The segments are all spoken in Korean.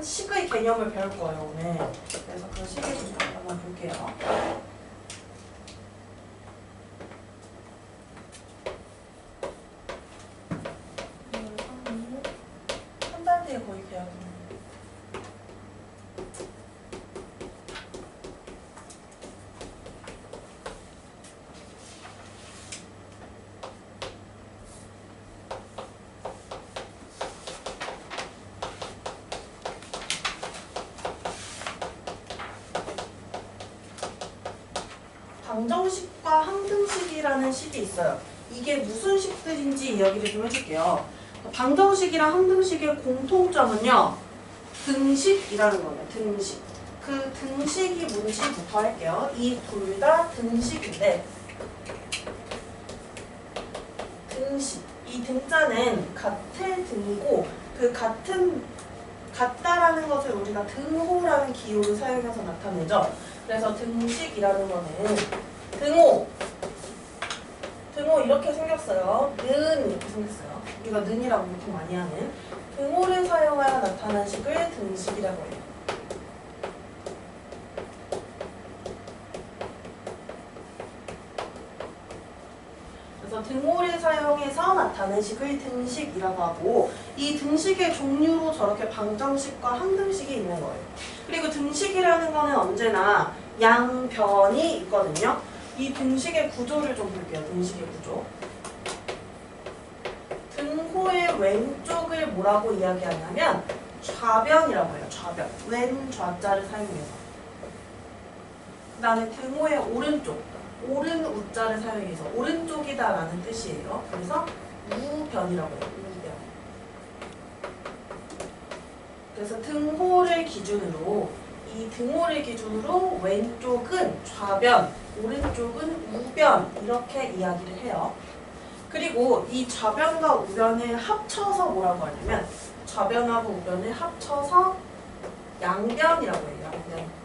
식의 개념을 배울 거예요, 오늘. 그래서 그 식을 좀 잠깐만 볼게요. 한 달 뒤에 거의 계약입니다. 방정식과 항등식이라는 식이 있어요. 이게 무슨 식들인지 이야기를 좀 해줄게요. 방정식이랑 항등식의 공통점은요, 등식이라는 거예요. 등식. 그 등식이 뭔지부터 할게요. 이 둘 다 등식인데, 등식. 이 등자는 같을 등이고, 그 같다라는 것을 우리가 등호라는 기호를 사용해서 나타내죠. 그래서 등식이라는 거는 등호 이렇게 생겼어요. 는 이렇게 생겼어요. 우리가 는이라고 보통 많이 하는 등호를 사용하여 나타난 식을 등식이라고 해요. 그래서 등호를 사용해서 나타낸 식을 등식이라고 하고, 이 등식의 종류로 저렇게 방정식과 항등식이 있는 거예요. 그리고 등식이라는 거는 언제나 양변이 있거든요. 이 등식의 구조를 좀 볼게요. 등식의 구조. 등호의 왼쪽을 뭐라고 이야기하냐면 좌변이라고 해요. 좌변. 왼 좌자를 사용해서. 그 다음에 등호의 오른쪽. 오른 우자를 사용해서 오른쪽이다 라는 뜻이에요. 그래서 우변이라고 해요. 우변. 그래서 등호를 기준으로, 이 등호를 기준으로 왼쪽은 좌변, 오른쪽은 우변 이렇게 이야기를 해요. 그리고 이 좌변과 우변을 합쳐서 뭐라고 하냐면 좌변하고 우변을 합쳐서 양변이라고 해요. 양변.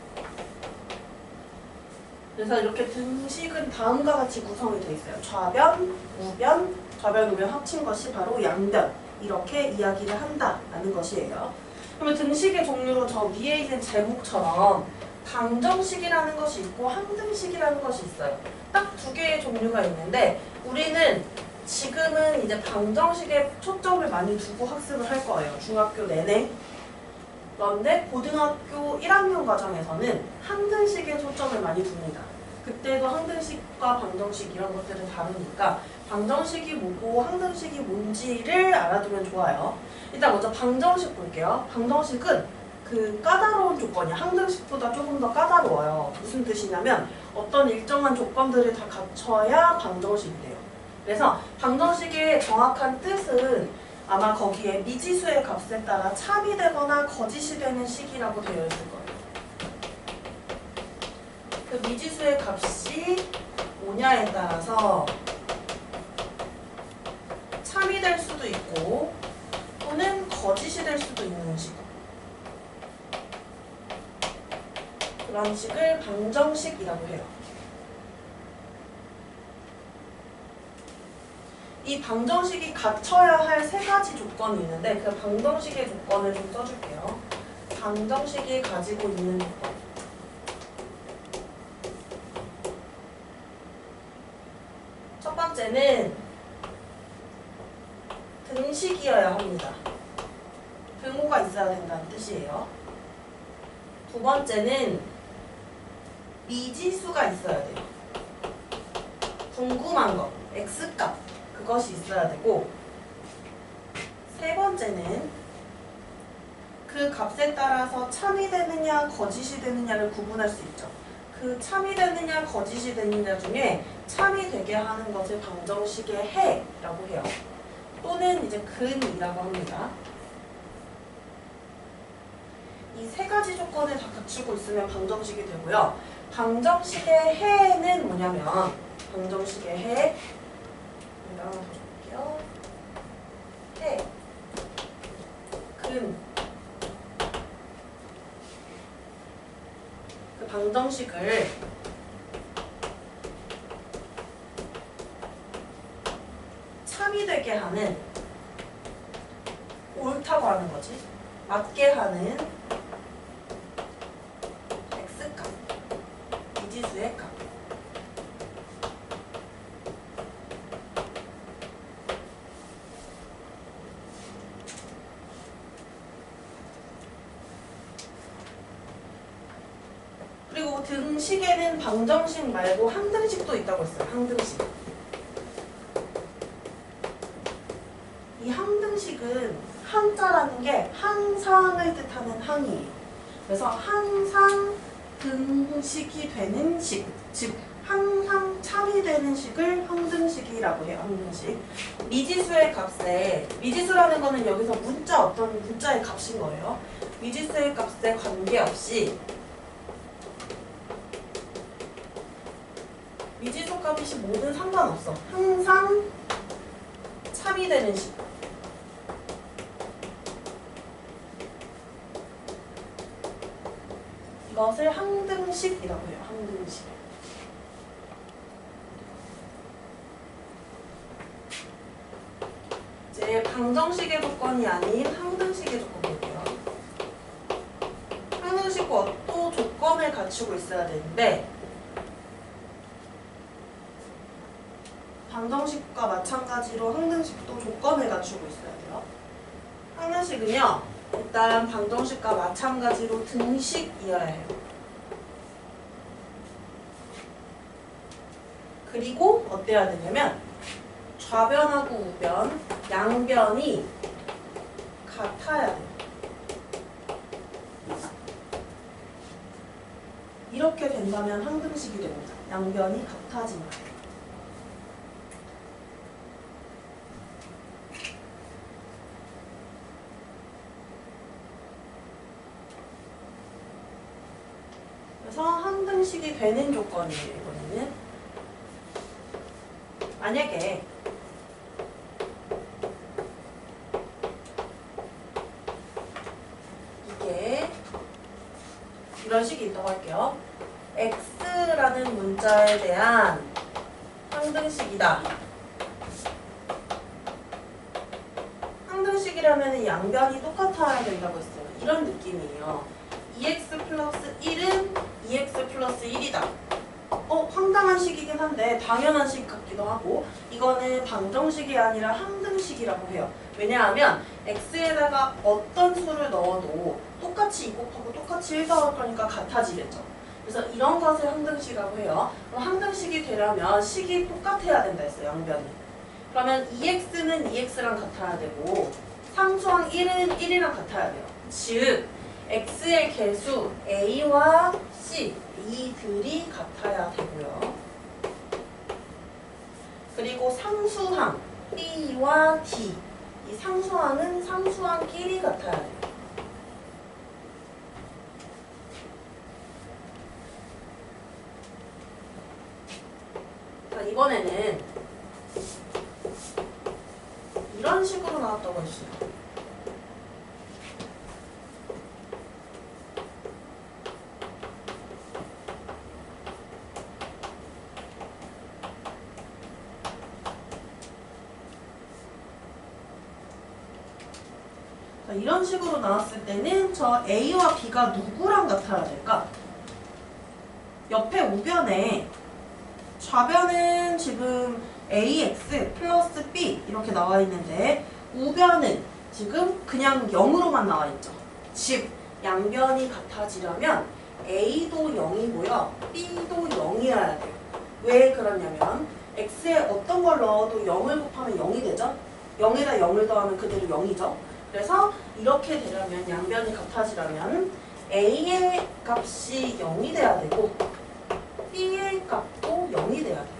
그래서 이렇게 등식은 다음과 같이 구성이 되어 있어요. 좌변, 우변 합친 것이 바로 양변. 이렇게 이야기를 한다라는 것이에요. 그러면 등식의 종류로 저 위에 있는 제목처럼 방정식이라는 것이 있고 항등식이라는 것이 있어요. 딱 두 개의 종류가 있는데 우리는 지금은 이제 방정식에 초점을 많이 두고 학습을 할 거예요. 중학교 내내. 그런데 고등학교 1학년 과정에서는 항등식에 초점을 많이 둡니다. 그때도 항등식과 방정식 이런 것들을 다루니까 방정식이 뭐고 항등식이 뭔지를 알아두면 좋아요. 일단 먼저 방정식 볼게요. 방정식은 그 까다로운 조건이 항등식보다 조금 더 까다로워요. 무슨 뜻이냐면 어떤 일정한 조건들을 다 갖춰야 방정식이 돼요. 그래서 방정식의 정확한 뜻은 아마 거기에 미지수의 값에 따라 참이 되거나 거짓이 되는 식이라고 되어 있을 거예요. 그 미지수의 값이 뭐냐에 따라서 참이 될 수도 있고 또는 거짓이 될 수도 있는 식. 그런 식을 방정식이라고 해요. 이 방정식이 갖춰야 할 세 가지 조건이 있는데 그 방정식의 조건을 좀 써줄게요. 방정식이 가지고 있는 조건. 첫 번째는 등식이어야 합니다. 등호가 있어야 된다는 뜻이에요. 두 번째는 미지수가 있어야 돼요. 궁금한 것, x값. 그것이 있어야 되고, 세 번째는 그 값에 따라서 참이 되느냐 거짓이 되느냐를 구분할 수 있죠. 그 참이 되느냐 거짓이 되느냐 중에 참이 되게 하는 것을 방정식의 해라고 해요. 또는 이제 근이라고 합니다. 이 세 가지 조건을 다 갖추고 있으면 방정식이 되고요. 방정식의 해는 뭐냐면 방정식의 해 하나 더 줄게요. 해, 근. 그 방정식을 참이 되게 하는, 옳다고 하는 거지. 맞게 하는 등식에는 방정식 말고 항등식도 있다고 했어요. 항등식. 이 항등식은 항자라는 게 항상을 뜻하는 항이에요. 그래서 항상 등식이 되는 식, 즉 항상 참이 되는 식을 항등식이라고 해요. 항등식. 미지수의 값에, 미지수라는 거는 여기서 문자, 어떤 문자의 값인 거예요. 미지수의 값에 관계없이 미지수 값이 뭐든 상관없어. 항상 참이 되는 식. 이것을 항등식이라고 해요. 항등식. 이제 방정식의 조건이 아닌 항등식의 조건 볼게요. 항등식과 또 조건을 갖추고 있어야 되는데 방정식과 마찬가지로 항등식도 조건을 갖추고 있어야 돼요. 항등식은요, 일단 방정식과 마찬가지로 등식이어야 해요. 그리고 어때야 되냐면 좌변하고 우변, 양변이 같아야 돼요. 이렇게 된다면 항등식이 됩니다. 양변이 같아지면. 그래서 항등식이 되는 조건이에요. 이번에는 만약에 이게 이런 식이 있다고 할게요. x라는 문자에 대한 항등식이다. 항등식이라면 양변이 똑같아야 된다고 했어요. 이런 느낌이에요. 2x 플러스 1은 2x 플러스 1이다. 황당한 식이긴 한데 당연한 식 같기도 하고, 이거는 방정식이 아니라 항등식이라고 해요. 왜냐하면 x에다가 어떤 수를 넣어도 똑같이 2 곱하고 똑같이 1 더할 거니까 같아지겠죠. 그래서 이런 것을 항등식이라고 해요. 그럼 항등식이 되려면 식이 똑같아야 된다 했어요. 양변이. 그러면 2x는 2x랑 같아야 되고 상수항 1은 1이랑 같아야 돼요. 즉 x의 개수 a와 c 이들이 같아야 되고요. 그리고 상수항 b와 d, 이 상수항은 상수항끼리 같아야 돼요. 자, 이번에는 이런 식으로 나왔다고 했어요. 이런 식으로 나왔을 때는 저 A와 B가 누구랑 같아야 될까? 옆에 우변에 좌변은 지금 AX 플러스 B 이렇게 나와 있는데 우변은 지금 그냥 0으로만 나와 있죠. 즉 양변이 같아지려면 A도 0이고요. B도 0이어야 돼요. 왜 그러냐면 X에 어떤 걸 넣어도 0을 곱하면 0이 되죠. 0에다 0을 더하면 그대로 0이죠. 그래서 이렇게 되려면 양변이 같아지려면 A의 값이 0이 돼야 되고 B의 값도 0이 돼야 돼요.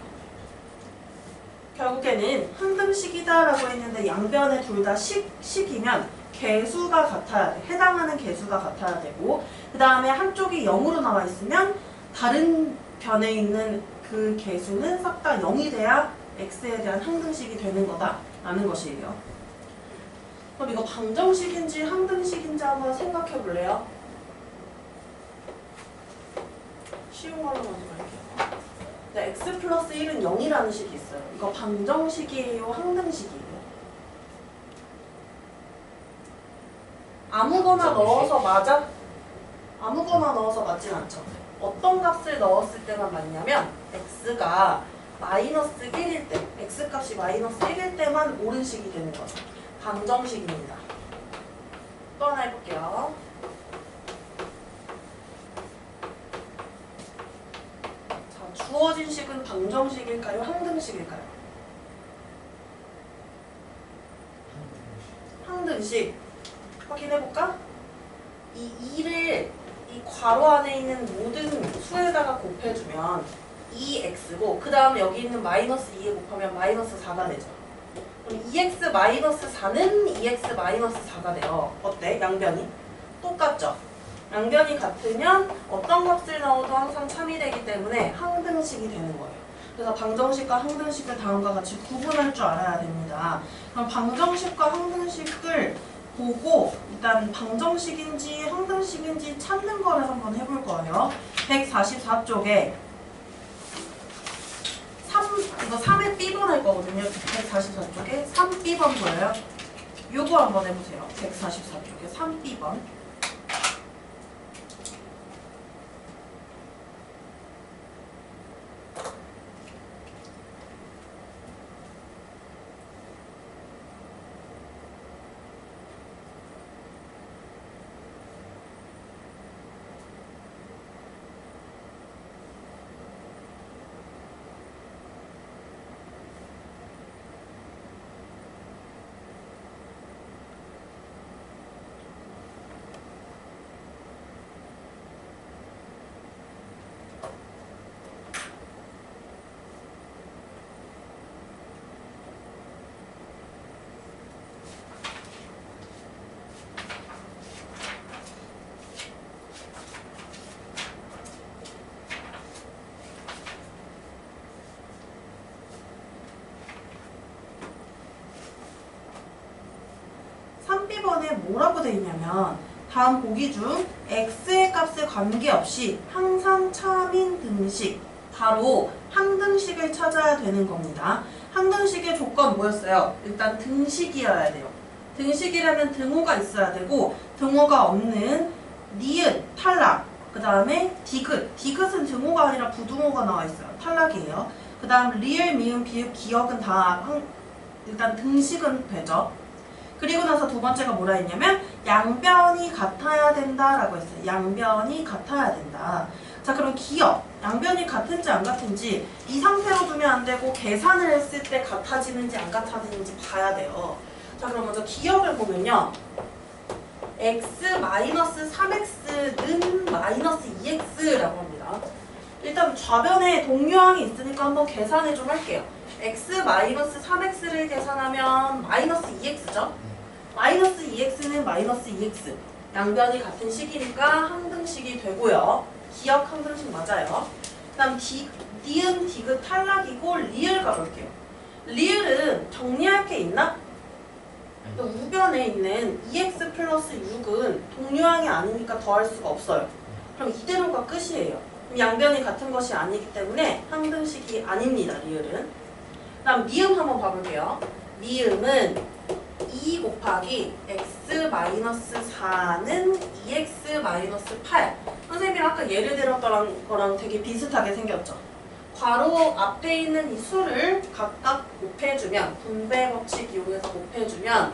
결국에는 항등식이다라고 했는데 양변에 둘 다 식이면 개수가 같아야 돼. 해당하는 개수가 같아야 되고 그 다음에 한쪽이 0으로 나와 있으면 다른 변에 있는 그 개수는 싹 다 0이 돼야 x에 대한 항등식이 되는 거다라는 것이에요. 그럼 이거 방정식인지 항등식인지 한번 생각해 볼래요? 쉬운 걸로 먼저 갈게요. 네, x 플러스 1은 0이라는 식이 있어요. 이거 방정식이에요? 항등식이에요? 아무거나 넣어서 맞아? 아무거나 넣어서 맞진 않죠. 어떤 값을 넣었을 때만 맞냐면 x가 마이너스 1일 때, x값이 마이너스 1일 때만 옳은 식이 되는 거죠. 방정식입니다. 또 하나 해볼게요. 주어진 식은 방정식일까요? 항등식일까요? 항등식. 확인해볼까? 이 2를 이 괄호 안에 있는 모든 수에다가 곱해주면 2x고 그 다음에 여기 있는 마이너스 2에 곱하면 마이너스 4가 되죠. 그럼 2x 마이너스 4는 2x 마이너스 4가 돼요. 어때? 양변이? 똑같죠? 양변이 같으면 어떤 값을 넣어도 항상 참이 되기 때문에 항등식이 되는 거예요. 그래서 방정식과 항등식을 다음과 같이 구분할 줄 알아야 됩니다. 그럼 방정식과 항등식을 보고 일단 방정식인지 항등식인지 찾는 거를 한번 해볼 거예요. 144쪽에 이거 3의 B번 할 거거든요. 144쪽에 3B번 보여요? 요거 한번 해보세요. 144쪽에 3B번. B번에 뭐라고 돼 있냐면 다음 보기 중 x의 값에 관계없이 항상 참인 등식, 바로 항등식을 찾아야 되는 겁니다. 항등식의 조건 뭐였어요? 일단 등식이어야 돼요. 등식이라면 등호가 있어야 되고 등호가 없는 니은, 탈락, 그 다음에 디귿. 디귿은 등호가 아니라 부등호가 나와 있어요. 탈락이에요. 그 다음 리을, 미음, 비읍, 기역은 다 일단 등식은 되죠. 그리고 나서 두 번째가 뭐라 했냐면 양변이 같아야 된다라고 했어요. 양변이 같아야 된다. 자, 그럼 기억, 양변이 같은지 안 같은지 이 상태로 두면 안 되고 계산을 했을 때 같아지는지 안 같아지는지 봐야 돼요. 자, 그럼 먼저 기억을 보면요. x-3x는 마이너스 2x라고 합니다. 일단 좌변에 동류항이 있으니까 한번 계산을 좀 할게요. x-3x를 계산하면 마이너스 2x죠? 마이너스 2x는 마이너스 2x. 양변이 같은 식이니까 항등식이 되고요. 기억 항등식 맞아요. 그 다음 니은, 디귿 탈락이고 리을 가볼게요. 리을은 정리할 게 있나? 우변에 있는 2x 플러스 6은 동류항이 아니니까 더할 수가 없어요. 그럼 이대로가 끝이에요. 그럼 양변이 같은 것이 아니기 때문에 항등식이 아닙니다. 리을은. 그 다음 미음 한번 봐볼게요. 미음은 2 곱하기 x-4는 2x-8. 선생님이 아까 예를 들었던 거랑 되게 비슷하게 생겼죠. 괄호 앞에 있는 이 수를 각각 곱해주면, 분배 법칙 이용해서 곱해주면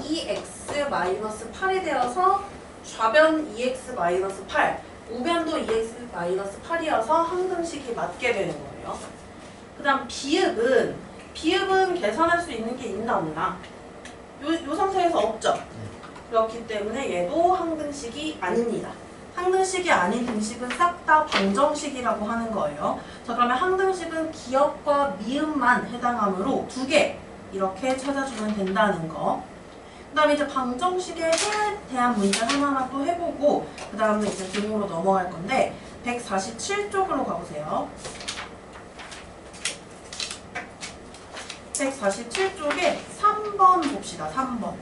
2x-8이 되어서 좌변 2x-8, 우변도 2x-8이어서 항등식이 맞게 되는 거예요. 그 다음 비읍은 계산할 수 있는 게 있나 없나? 요 상태에서 없죠. 그렇기 때문에 얘도 항등식이 아닙니다. 항등식이 아닌 등식은 싹 다 방정식이라고 하는 거예요. 자, 그러면 항등식은 기역과 미음만 해당하므로 2개 이렇게 찾아주면 된다는 거. 그 다음에 이제 방정식에 해에 대한 문제 하나만 또 해보고 그 다음에 이제 등으로 넘어갈 건데 147쪽으로 가보세요. 147쪽에 3번 봅시다. 3번.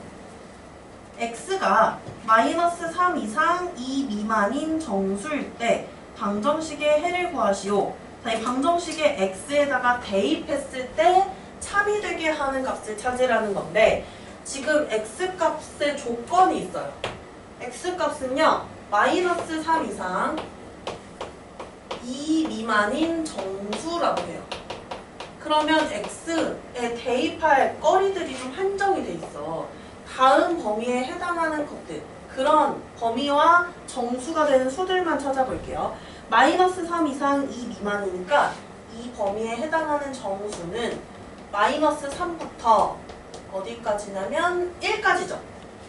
x가 마이너스 3 이상 2 미만인 정수일 때 방정식의 해를 구하시오. 자, 이 방정식의 x에다가 대입했을 때 참이 되게 하는 값을 찾으라는 건데 지금 x값의 조건이 있어요. x값은요. 마이너스 3 이상 2 미만인 정수라고 해요. 그러면 x에 대입할 거리들이 좀 한정이 돼 있어. 다음 범위에 해당하는 것들, 그런 범위와 정수가 되는 수들만 찾아볼게요. 마이너스 3 이상 2 미만이니까 이 범위에 해당하는 정수는 마이너스 3부터 어디까지냐면 1까지죠.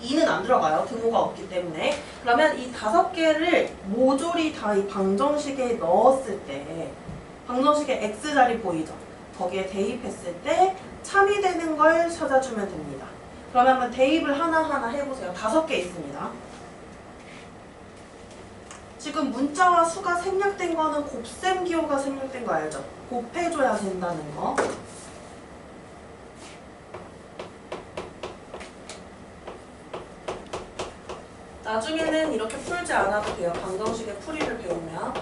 2는 안 들어가요. 등호가 없기 때문에. 그러면 이 5개를 모조리 다 이 방정식에 넣었을 때 방정식에 x자리 보이죠? 거기에 대입했을 때 참이 되는 걸 찾아주면 됩니다. 그러면 한번 대입을 하나하나 해보세요. 5개 있습니다. 지금 문자와 수가 생략된 거는 곱셈 기호가 생략된 거 알죠? 곱해줘야 된다는 거. 나중에는 이렇게 풀지 않아도 돼요. 방정식의 풀이를 배우면.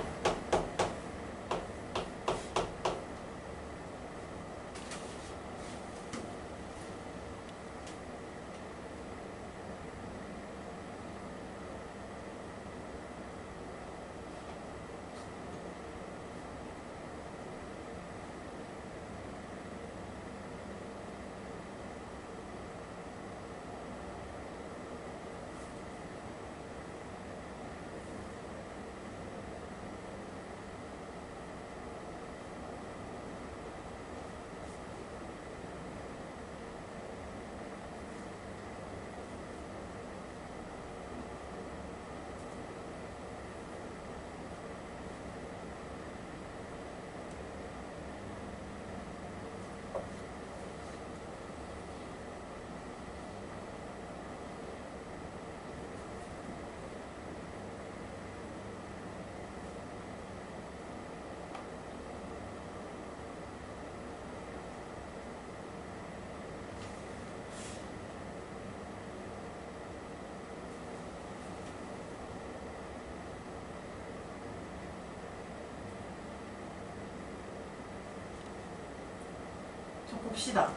봅시다.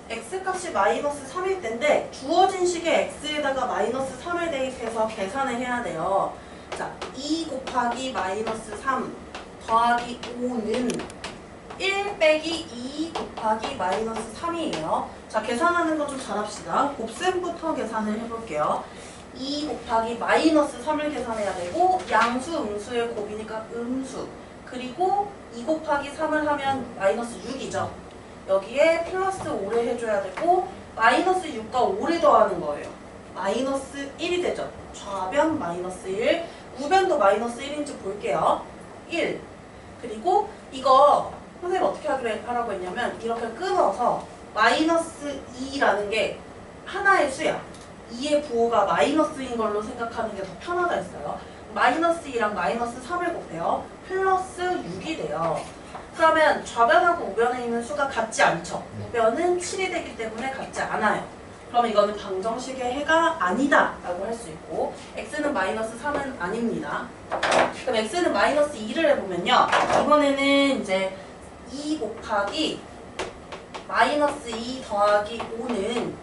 x값이 마이너스 3일 때인데 주어진 식의 x에다가 마이너스 3을 대입해서 계산을 해야 돼요. 자, 2 곱하기 마이너스 3 더하기 5는 1 빼기 2 곱하기 마이너스 3이에요. 자, 계산하는 거 좀 잘합시다. 곱셈부터 계산을 해볼게요. 2 곱하기 마이너스 3을 계산해야 되고 양수 음수의 곱이니까 음수, 그리고 2 곱하기 3을 하면 마이너스 6이죠. 여기에 플러스 5를 해줘야 되고 마이너스 6과 5를 더하는 거예요. 마이너스 1이 되죠. 좌변 마이너스 1, 우변도 마이너스 1인지 볼게요. 1. 그리고 이거 선생님 어떻게 하라고 했냐면 이렇게 끊어서 마이너스 2라는 게 하나의 수야. 2의 부호가 마이너스인 걸로 생각하는 게 더 편하다 했어요. 마이너스 2랑 마이너스 3을 곱해요. 플러스 6이 돼요. 그러면 좌변하고 우변에 있는 수가 같지 않죠. 우변은 7이 되기 때문에 같지 않아요. 그러면 이거는 방정식의 해가 아니다 라고 할 수 있고 x는 마이너스 3은 아닙니다. 그럼 x는 마이너스 2를 해보면요. 이번에는 이제 2 곱하기 마이너스 2 더하기 5는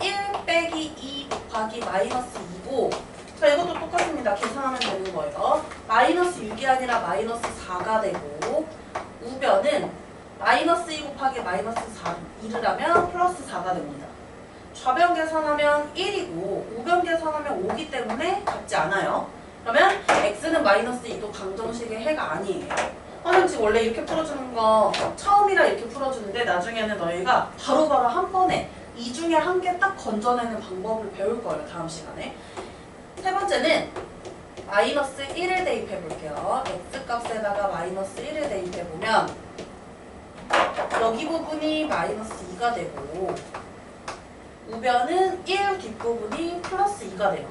1 빼기 2 곱하기 마이너스 2고 자, 이것도 똑같습니다. 계산하면 되는 거예요. 마이너스 6이 아니라 마이너스 4가 되고 우변은 마이너스 2 곱하기 마이너스 4, 2를 하면 플러스 4가 됩니다. 좌변 계산하면 1이고 우변 계산하면 5기 때문에 같지 않아요. 그러면 x는 마이너스 2도 방정식의 해가 아니에요. 선생님 지금 원래 이렇게 풀어주는 거 처음이라 이렇게 풀어주는데 나중에는 너희가 바로바로 한 번에 이 중에 한 개 딱 건져내는 방법을 배울 거예요. 다음 시간에. 세 번째는 마이너스 1을 대입해 볼게요. x값에다가 마이너스 1을 대입해 보면 여기 부분이 마이너스 2가 되고 우변은 1 뒷부분이 플러스 2가 돼요.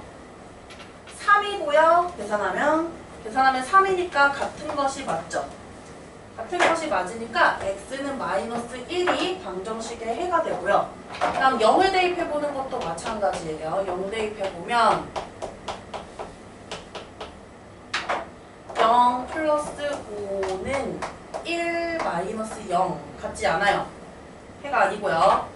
3이고요. 계산하면 3이니까 같은 것이 맞죠. 같은 것이 맞으니까 x는 마이너스 1이 방정식의 해가 되고요. 그다음 0을 대입해보는 것도 마찬가지예요. 0 대입해보면 0 플러스 5는 1 마이너스 0 같지 않아요. 해가 아니고요.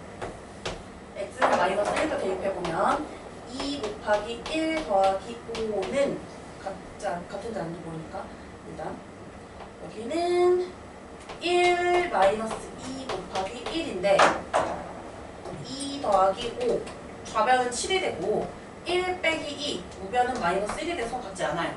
x는 마이너스 1도 대입해보면 2 곱하기 1 더하기 5는 같은지 아닌지 모르니까 일단 여기는 1 마이너스 2 곱하기 1인데 2 더하기 5 좌변은 7이 되고 1 빼기 2, 우변은 마이너스 1이 돼서 같지 않아요.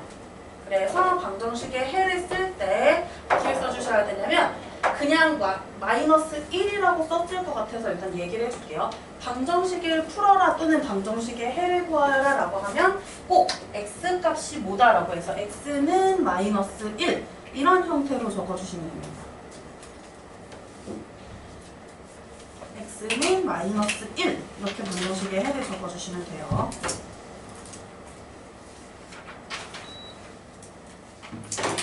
그래서 방정식의 해를 쓸 때 어떻게 써주셔야 되냐면 그냥 마이너스 1이라고 썼을 것 같아서 일단 얘기를 해줄게요. 방정식을 풀어라 또는 방정식의 해를 구하라 라고 하면 꼭 x값이 뭐다라고 해서 x는 마이너스 1 이런 형태로 적어주시면 됩니다. x는 마이너스 1 이렇게 방정식의 해를 적어주시면 돼요.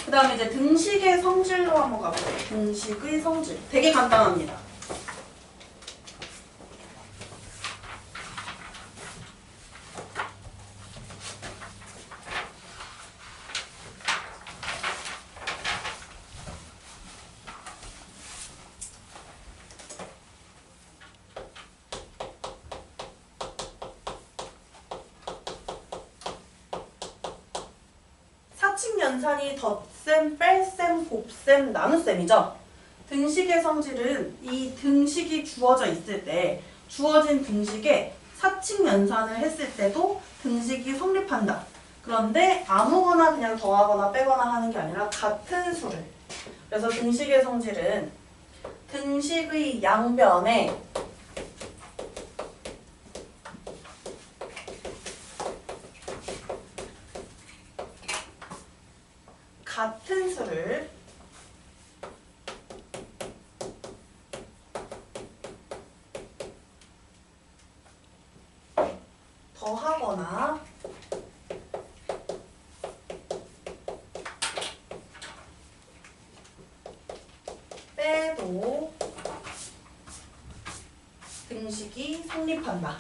그 다음에 이제 등식의 성질로 한번 가볼게요. 등식의 성질. 되게 간단합니다. 사칙연산이 덧셈, 뺄셈, 곱셈, 나눗셈이죠. 등식의 성질은 이 등식이 주어져 있을 때 주어진 등식에 사칙연산을 했을 때도 등식이 성립한다. 그런데 아무거나 그냥 더하거나 빼거나 하는 게 아니라 같은 수를. 그래서 등식의 성질은 등식의 양변에 같은 수를 더하거나 빼도 등식이 성립한다.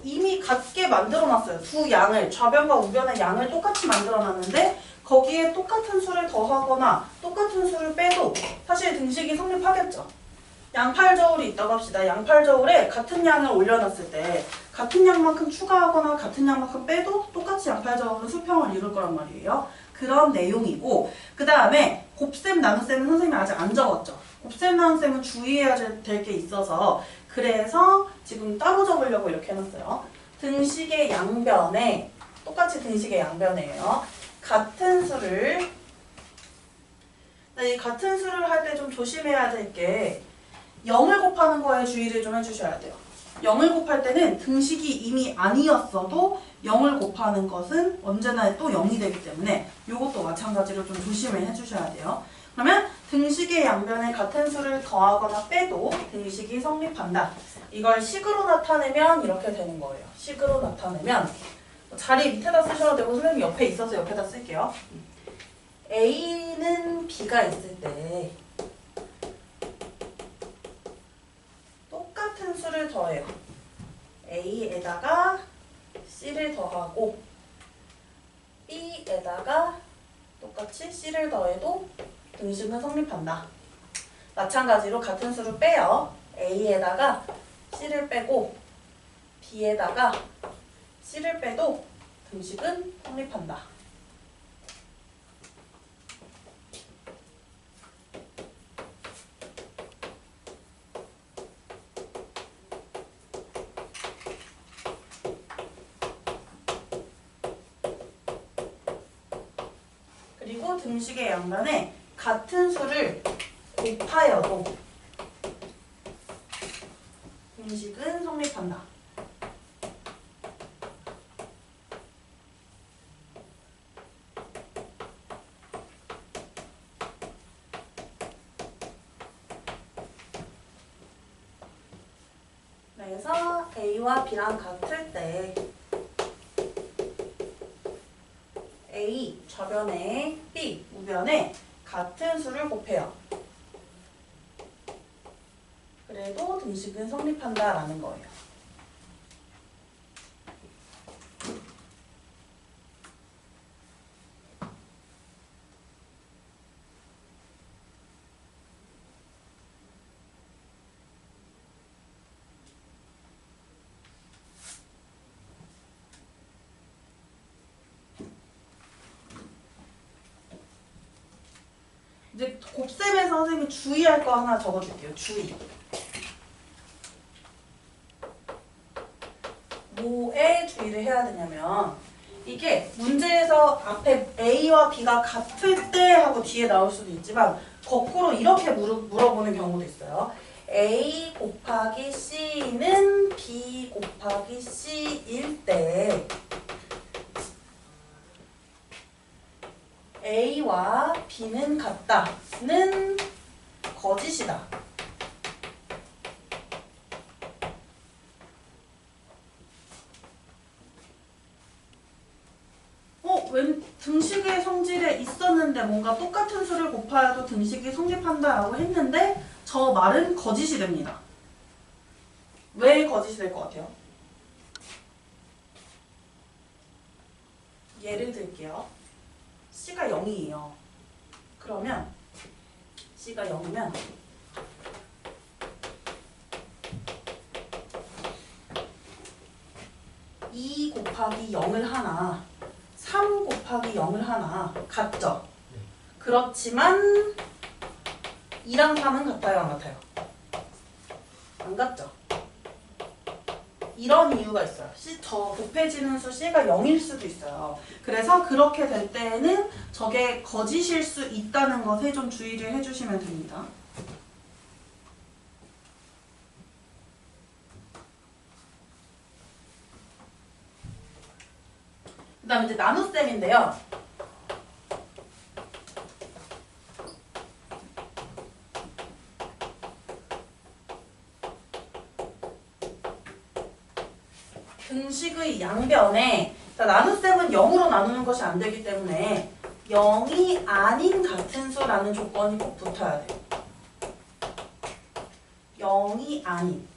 이미 같게 만들어놨어요. 두 양을, 좌변과 우변의 양을 똑같이 만들어놨는데 거기에 똑같은 수를 더하거나 똑같은 수를 빼도 사실 등식이 성립하겠죠. 양팔저울이 있다고 합시다. 양팔저울에 같은 양을 올려놨을 때 같은 양만큼 추가하거나 같은 양만큼 빼도 똑같이 양팔저울은 수평을 이룰 거란 말이에요. 그런 내용이고, 그 다음에 곱셈, 나눗셈은 선생님이 아직 안 적었죠. 곱셈, 나눗셈은 주의해야 될 게 있어서 그래서 지금 따로 적으려고 이렇게 해놨어요. 등식의 양변에, 똑같이 등식의 양변이에요. 같은 수를, 이 같은 수를 할 때 좀 조심해야 될 게 0을 곱하는 거에 주의를 좀 해주셔야 돼요. 0을 곱할 때는 등식이 이미 아니었어도 0을 곱하는 것은 언제나 또 0이 되기 때문에 이것도 마찬가지로 좀 조심을 해주셔야 돼요. 그러면 등식의 양변에 같은 수를 더하거나 빼도 등식이 성립한다. 이걸 식으로 나타내면 이렇게 되는 거예요. 식으로 나타내면 자리 밑에다 쓰셔도 되고 선생님 옆에 있어서 옆에다 쓸게요. A는 B가 있을 때 똑같은 수를 더해요. A에다가 C를 더하고 B에다가 똑같이 C를 더해도 등식은 성립한다. 마찬가지로 같은 수를 빼요. A에다가 C를 빼고 B에다가 C를 빼도 등식은 성립한다. 그리고 등식의 양변에 같은 수를 곱하여도 등식은 성립한다. 그래서 A와 B랑 같을 때 A 좌변에 B 우변에 같은 수를 곱해요. 그래도 등식은 성립한다라는 거예요. 이제 곱셈에서 선생님이 주의할 거 하나 적어줄게요. 주의. 뭐에 주의를 해야 되냐면 이게 문제에서 앞에 A와 B가 같을 때 하고 뒤에 나올 수도 있지만 거꾸로 이렇게 물어보는 경우도 있어요. A 곱하기 C는 B 곱하기 C일 때 A와 B는 같다는 거짓이다. 웬 등식의 성질에 있었는데 뭔가 똑같은 수를 곱하여도 등식이 성립한다라고 했는데 저 말은 거짓이 됩니다. 왜 거짓이 될 것 같아요? 예를 들게요. C가 0이에요. 그러면 C가 0이면 (2) 곱하기 0을 하나 3 곱하기 0을 하나 같죠? 네. 그렇지만 2랑 3은 같아요? 안 같아요? 안 같죠? 이런 이유가 있어요. 저 곱해지는 수 C가 0일 수도 있어요. 그래서 그렇게 될 때는 저게 거짓일 수 있다는 것에 좀 주의를 해주시면 됩니다. 그 다음에 이제 나눗셈인데요. 등식의 양변에 나눗셈은 0으로 나누는 것이 안 되기 때문에 0이 아닌 같은 수라는 조건이 꼭 붙어야 돼요. 0이 아닌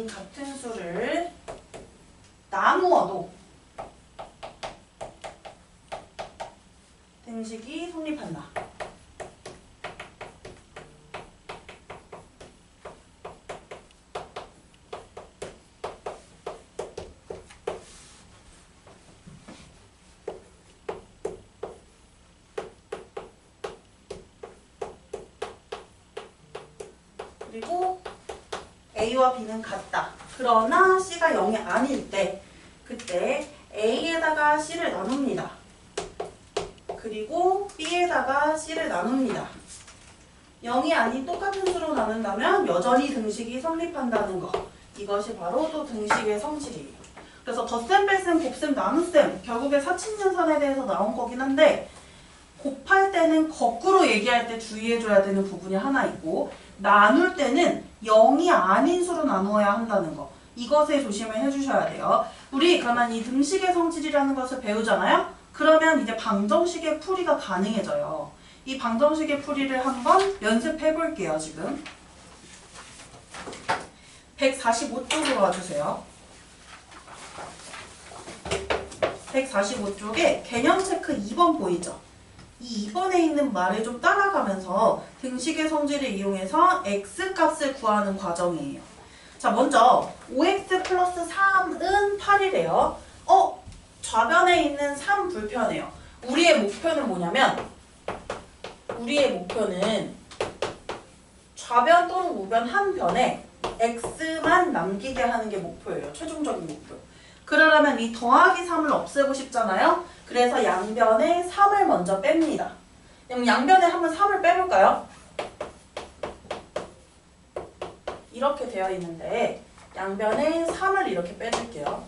같은 수를 나누어도 등식이 성립한다. 그리고 A와 B는 같다. 그러나 C가 0이 아닐 때 그때 A에다가 C를 나눕니다. 그리고 B에다가 C를 나눕니다. 0이 아닌 똑같은 수로 나눈다면 여전히 등식이 성립한다는 거. 이것이 바로 또 등식의 성질이에요. 그래서 덧셈, 뺄셈, 곱셈, 나눗셈 결국에 사칙연산에 대해서 나온 거긴 한데 곱할 때는 거꾸로 얘기할 때 주의해줘야 되는 부분이 하나 있고 나눌 때는 0이 아닌 수로 나누어야 한다는 거. 이것에 조심을 해주셔야 돼요. 우리 그러면 이 등식의 성질이라는 것을 배우잖아요? 그러면 이제 방정식의 풀이가 가능해져요. 이 방정식의 풀이를 한번 연습해 볼게요. 지금 145쪽으로 와주세요. 145쪽에 개념 체크 2번 보이죠? 이 2번에 있는 말을 좀 따라가면서 등식의 성질을 이용해서 x값을 구하는 과정이에요. 자, 먼저 5x 플러스 3은 8이래요. 좌변에 있는 3 불편해요. 우리의 목표는 뭐냐면 우리의 목표는 좌변 또는 우변 한 변에 x만 남기게 하는 게 목표예요. 최종적인 목표. 그러려면 이 더하기 3을 없애고 싶잖아요. 그래서 양변에 3을 먼저 뺍니다. 그럼 양변에 한번 3을 빼볼까요? 이렇게 되어 있는데 양변에 3을 이렇게 빼줄게요.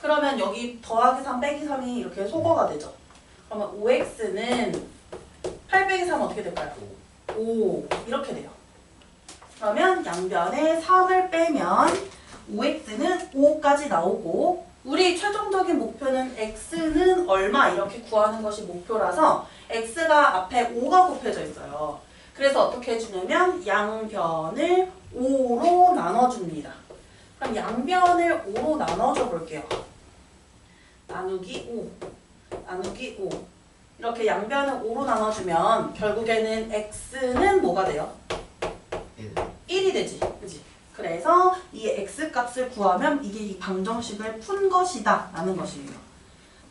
그러면 여기 더하기 3 빼기 3이 이렇게 소거가 되죠. 그러면 5x는 8 빼기 3은 어떻게 될까요? 5 이렇게 돼요. 그러면 양변에 3을 빼면 5x는 5까지 나오고 우리 최종적인 목표는 x는 얼마 이렇게 구하는 것이 목표라서 x가 앞에 5가 곱해져 있어요. 그래서 어떻게 해주냐면 양변을 5로 나눠줍니다. 그럼 양변을 5로 나눠줘 볼게요. 나누기 5 이렇게 양변을 5로 나눠주면 결국에는 x는 뭐가 돼요? 1이 되지. 그치? 그래서 이 x값을 구하면 이게 이 방정식을 푼 것이다 라는 것이에요.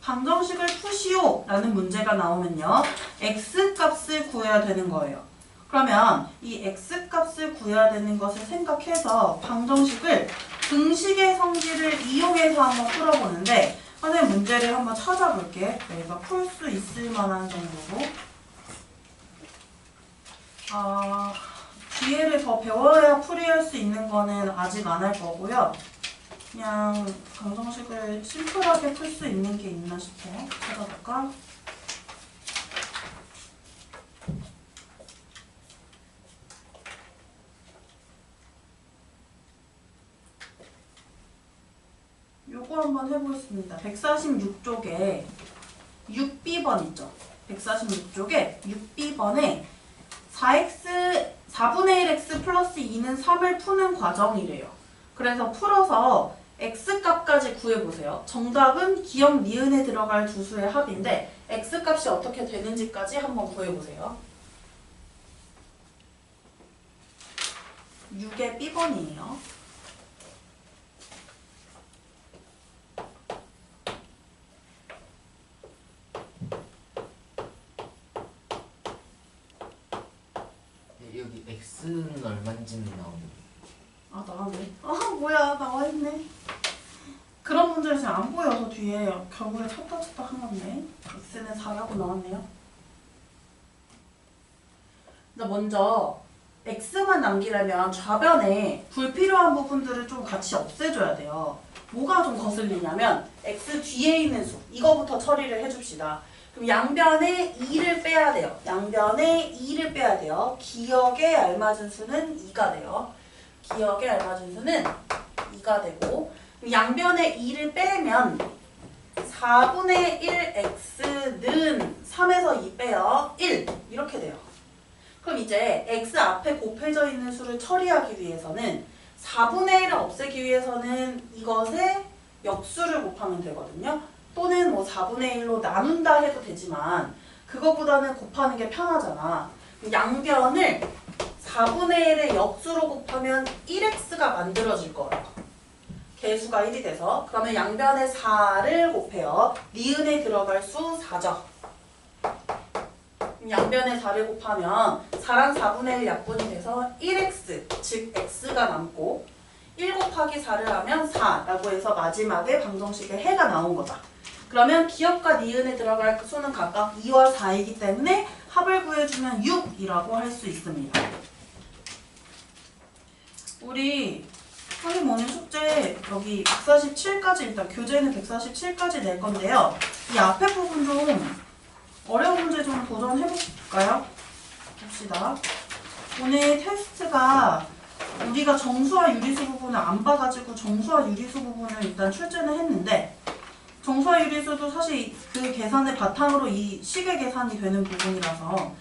방정식을 푸시오 라는 문제가 나오면요. x값을 구해야 되는 거예요. 그러면 이 x값을 구해야 되는 것을 생각해서 방정식을 등식의 성질을 이용해서 한번 풀어보는데 선생님 문제를 한번 찾아볼게. 내가 풀 수 있을 만한 정도로. 뒤에를 더 배워야 풀이할 수 있는 거는 아직 안 할 거고요. 그냥 방정식을 심플하게 풀 수 있는 게 있나 싶어. 찾아볼까? 요거 한번 해보겠습니다. 146쪽에 6B번 있죠? 146쪽에 6B번에 4분의 1x 플러스 2는 3을 푸는 과정이래요. 그래서 풀어서 x값까지 구해보세요. 정답은 기억 니은에 들어갈 두 수의 합인데 x값이 어떻게 되는지까지 한번 구해보세요. 6의 B번이에요. 여기 x는 얼마인지는 나오는데. 나왔네. 뭐야, 나와있네. 그런 문제를 지금 안 보여서 뒤에 결국에 찾다 한 건데. x는 4라고 나왔네요. 먼저 x만 남기려면 좌변에 불필요한 부분들을 좀 같이 없애줘야 돼요. 뭐가 좀 거슬리냐면 x 뒤에 있는 수, 이거부터 처리를 해줍시다. 그럼 양변에 2를 빼야 돼요. 양변에 2를 빼야 돼요. 기억에 알맞은 수는 2가 돼요. 기억에 알맞은 수는 2가 되고 양변에 2를 빼면 4분의 1x는 3에서 2 빼요. 1 이렇게 돼요. 그럼 이제 x 앞에 곱해져 있는 수를 처리하기 위해서는 4분의 1을 없애기 위해서는 이것에 역수를 곱하면 되거든요. 또는 뭐 4분의 1로 나눈다 해도 되지만 그거보다는 곱하는 게 편하잖아. 양변을 4분의 1의 역수로 곱하면 1x가 만들어질 거예요. 개수가 1이 돼서. 그러면 양변에 4를 곱해요. 니은에 들어갈 수 4죠. 양변에 4를 곱하면 4랑 4분의 1 약분이 돼서 1x, 즉 x가 남고 1 곱하기 4를 하면 4라고 해서 마지막에 방정식의 해가 나온 거다. 그러면 기억과 니은에 들어갈 수는 각각 2와 4이기 때문에 합을 구해주면 6이라고 할 수 있습니다. 우리 선생님 오늘 숙제 여기 147까지 일단 교재는 147까지 낼 건데요. 이 앞에 부분 좀 어려운 문제 좀 도전해볼까요? 봅시다. 오늘 테스트가 우리가 정수와 유리수 부분을 안 봐가지고 정수와 유리수 부분을 일단 출제는 했는데 정수와 유리수도 사실 그 계산의 바탕으로 이 식의 계산이 되는 부분이라서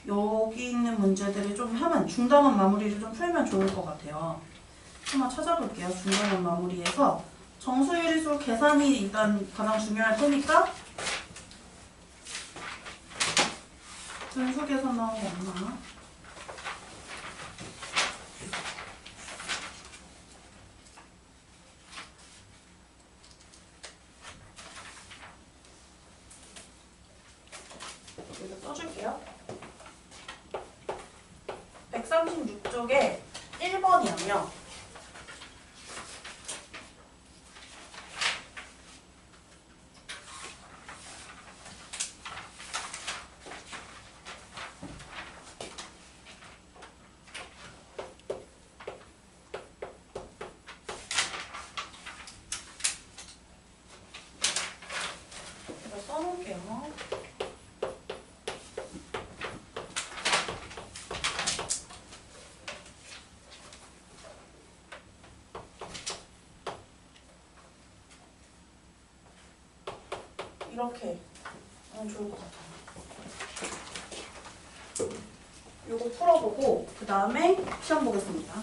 여기 있는 문제들을 좀 하면 중단원 마무리를 좀 풀면 좋을 것 같아요. 한번 찾아볼게요. 중단원 마무리에서 정수 유리수 계산이 일단 가장 중요할 테니까 분수 계산 나온 거 없나? 여기다 써줄게요. 136쪽에 1번이요. 제가 써놓을게요. 이렇게 하면 좋을 것 같아요. 요거 풀어보고 그 다음에 시험 보겠습니다.